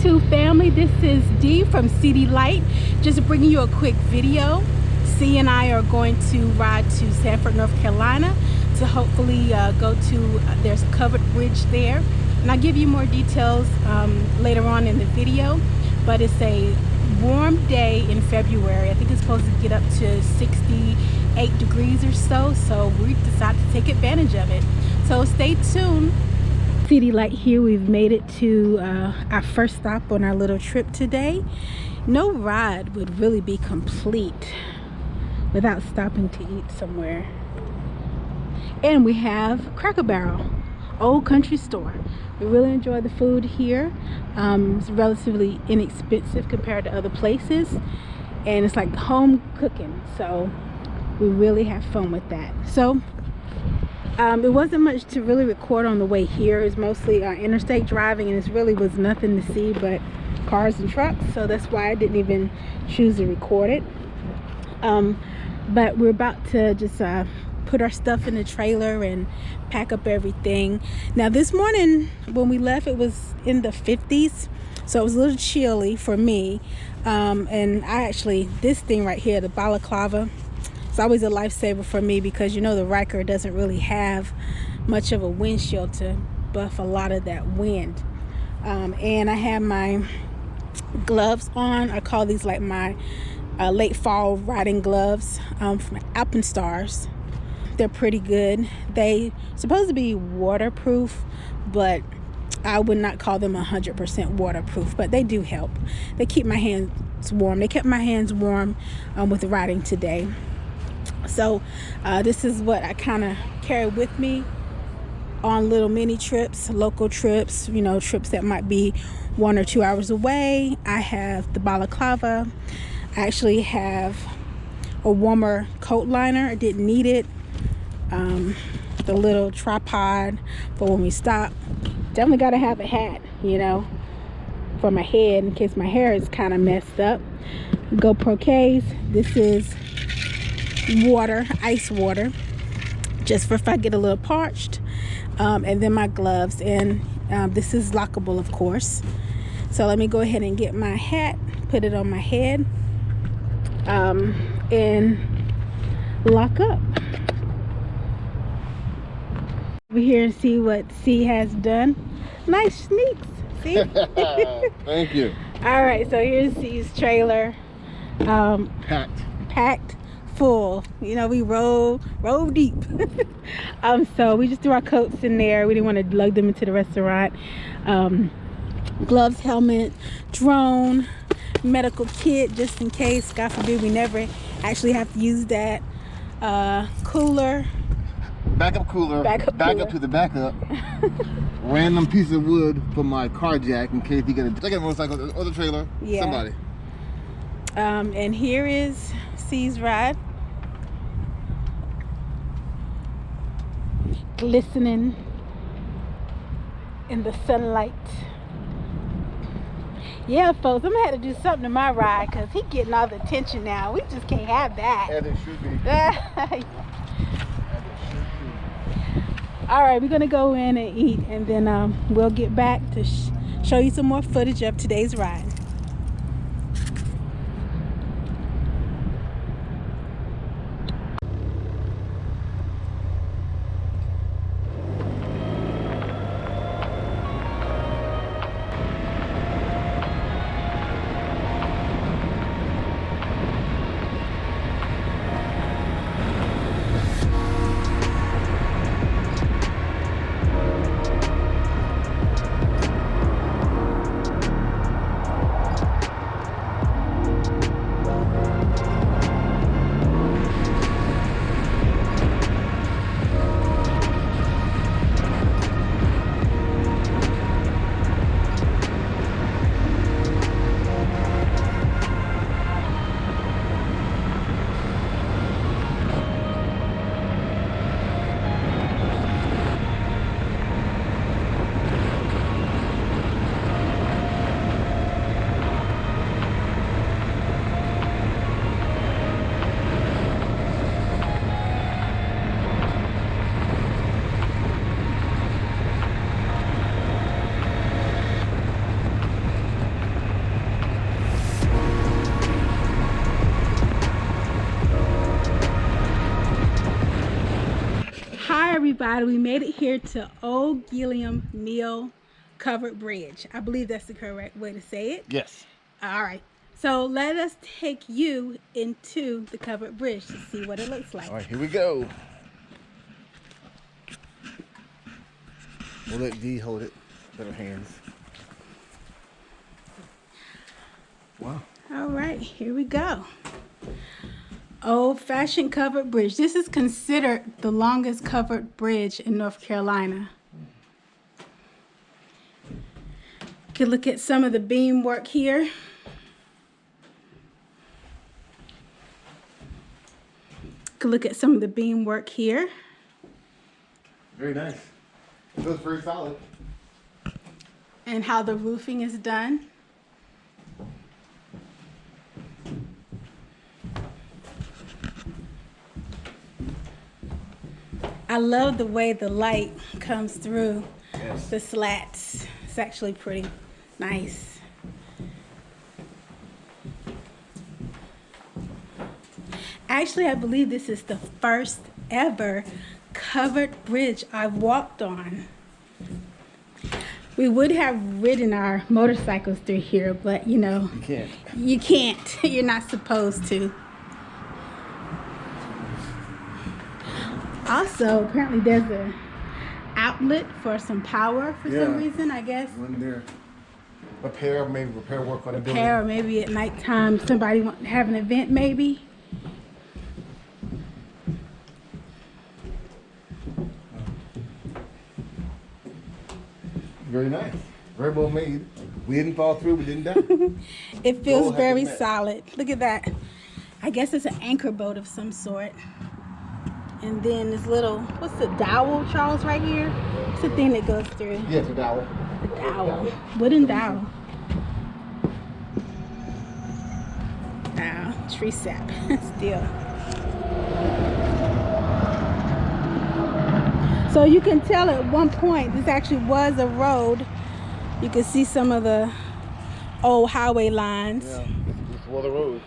YouTube family, this is Dee from CD Light, just bringing you a quick video. C and I are going to ride to Sanford, North Carolina to hopefully go to, there's a covered bridge there, and I'll give you more details later on in the video. But it's a warm day in February. I think it's supposed to get up to 68 degrees or so, so we decided to take advantage of it. So stay tuned. CD Light here, we've made it to our first stop on our little trip today. No ride would really be complete without stopping to eat somewhere. And we have Cracker Barrel, old country store. We really enjoy the food here. It's relatively inexpensive compared to other places, and it's like home cooking, so we really have fun with that. So it wasn't much to really record on the way here. It was mostly interstate driving, and it really was nothing to see but cars and trucks, so that's why I didn't even choose to record it. But we're about to just put our stuff in the trailer and pack up everything. Now this morning when we left, it was in the 50s, so it was a little chilly for me. And I actually, this thing right here, the balaclava, it's always a lifesaver for me, because you know the Riker doesn't really have much of a windshield to buff a lot of that wind. And I have my gloves on. I call these like my late fall riding gloves from Alpenstars. They're pretty good. They supposed to be waterproof, but I would not call them 100% waterproof, but they do help. They keep my hands warm. They kept my hands warm with riding today. So this is what I kind of carry with me on little mini trips, local trips, you know, trips that might be 1 or 2 hours away. I have the balaclava. I actually have a warmer coat liner. I didn't need it. The little tripod for when we stop. Definitely got to have a hat, you know, for my head in case my hair is kind of messed up. GoPro case. This is water, ice water, just for if I get a little parched. And then my gloves, and this is lockable, of course. So let me go ahead and get my hat, put it on my head, and lock up. Over here and see what C has done. Nice sneaks, see? Thank you. All right, so here's C's trailer. Packed full. You know, we roll deep. So we just threw our coats in there. We didn't want to lug them into the restaurant. Gloves, helmet, drone, medical kit, just in case, God forbid, we never actually have to use that. Cooler. Backup cooler. Backup to the backup. Random piece of wood for my car jack in case you get a motorcycle or the trailer. Yeah. Somebody. And here is C's ride. Glistening in the sunlight. Yeah, folks, I'm gonna have to do something to my ride, because he's getting all the attention now. We just can't have that. As it should be. All right, we're gonna go in and eat, and then we'll get back to show you some more footage of today's ride. Hi everybody, we made it here to Ole Gilliam-Mill Covered Bridge. I believe that's the correct way to say it. Yes. All right, so let us take you into the covered bridge to see what it looks like. All right, here we go. We'll let Dee hold it. Better hands. Wow. All right, here we go. Old-fashioned covered bridge. This is considered the longest covered bridge in North Carolina. You can look at some of the beam work here. You can look at some of the beam work here. Very nice. It feels very solid. And how the roofing is done. I love the way the light comes through the slats. It's actually pretty nice. Actually, I believe this is the first ever covered bridge I've walked on. We would have ridden our motorcycles through here, but you know, you can't. You're not supposed to. Also, apparently there's an outlet for some power for some reason, I guess. When they're repair work on the building. Or maybe at nighttime somebody want to have an event maybe. Very nice. Very well made. We didn't fall through, we didn't die. It feels very solid. Look at that. I guess it's an anchor boat of some sort. And then this little, what's the dowel, Charles, right here? It's the thing that goes through. Yes, a dowel. The dowel. Wooden dowel. Dowel. Tree sap. Still. So you can tell at one point this actually was a road. You can see some of the old highway lines. Yeah, this was the road.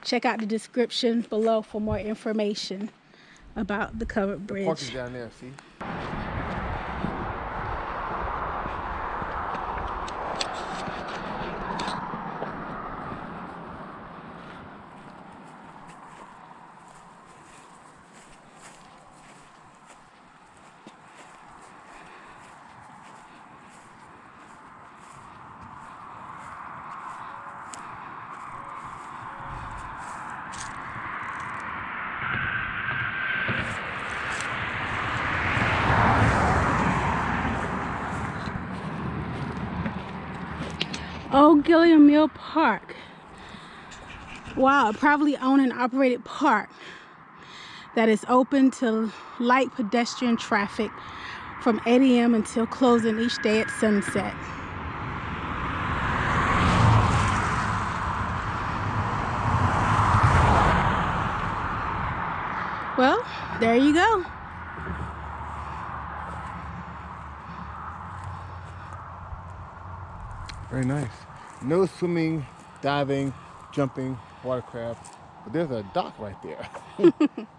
Check out the description below for more information about the covered bridge. The park is down there, see? Ole Gilliam-Mill Park. Wow, a privately owned and operated park that is open to light pedestrian traffic from 8 a.m. until closing each day at sunset. Well, there you go. Very nice. No swimming, diving, jumping, watercraft, but there's a dock right there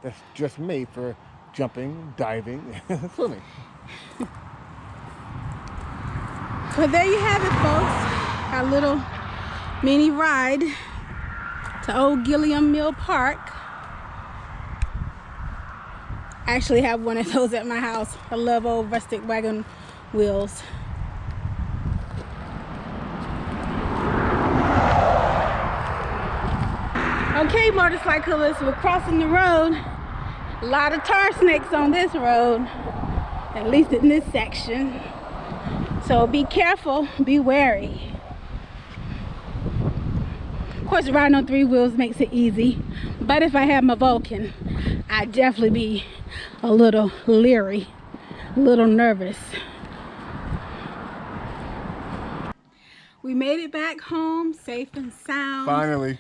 that's just made for jumping, diving, and swimming. Well, there you have it, folks. Our little mini ride to Ole Gilliam-Mill Park. I actually have one of those at my house. I love old rustic wagon wheels. Okay, motorcyclists, we're crossing the road. A lot of tar snakes on this road, at least in this section. So be careful, be wary. Of course, riding on 3 wheels makes it easy, but if I had my Vulcan, I'd definitely be a little leery, a little nervous. We made it back home safe and sound. Finally.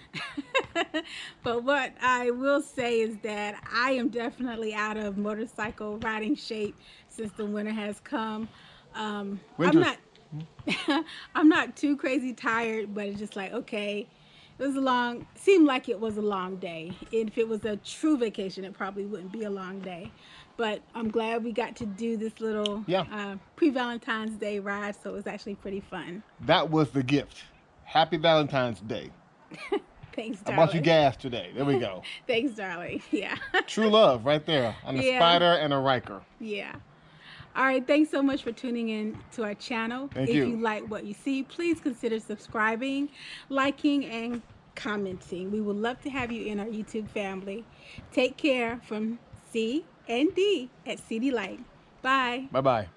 But what I will say is that I am definitely out of motorcycle riding shape since the winter has come. I'm not too crazy tired, but it's just like, okay, It was a long, seemed like it was a long day. If it was a true vacation, it probably wouldn't be a long day. But I'm glad we got to do this little pre-Valentine's Day ride, so it was actually pretty fun. That was the gift. Happy Valentine's Day. Thanks, I darling. bought you gas today. There we go. Thanks, darling. Yeah. True love right there on a spider and a Riker. Yeah. All right, thanks so much for tuning in to our channel. Thank if you. you like what you see, please consider subscribing, liking, and commenting. We would love to have you in our YouTube family. Take care from C and D at CD Light. Bye. Bye-bye.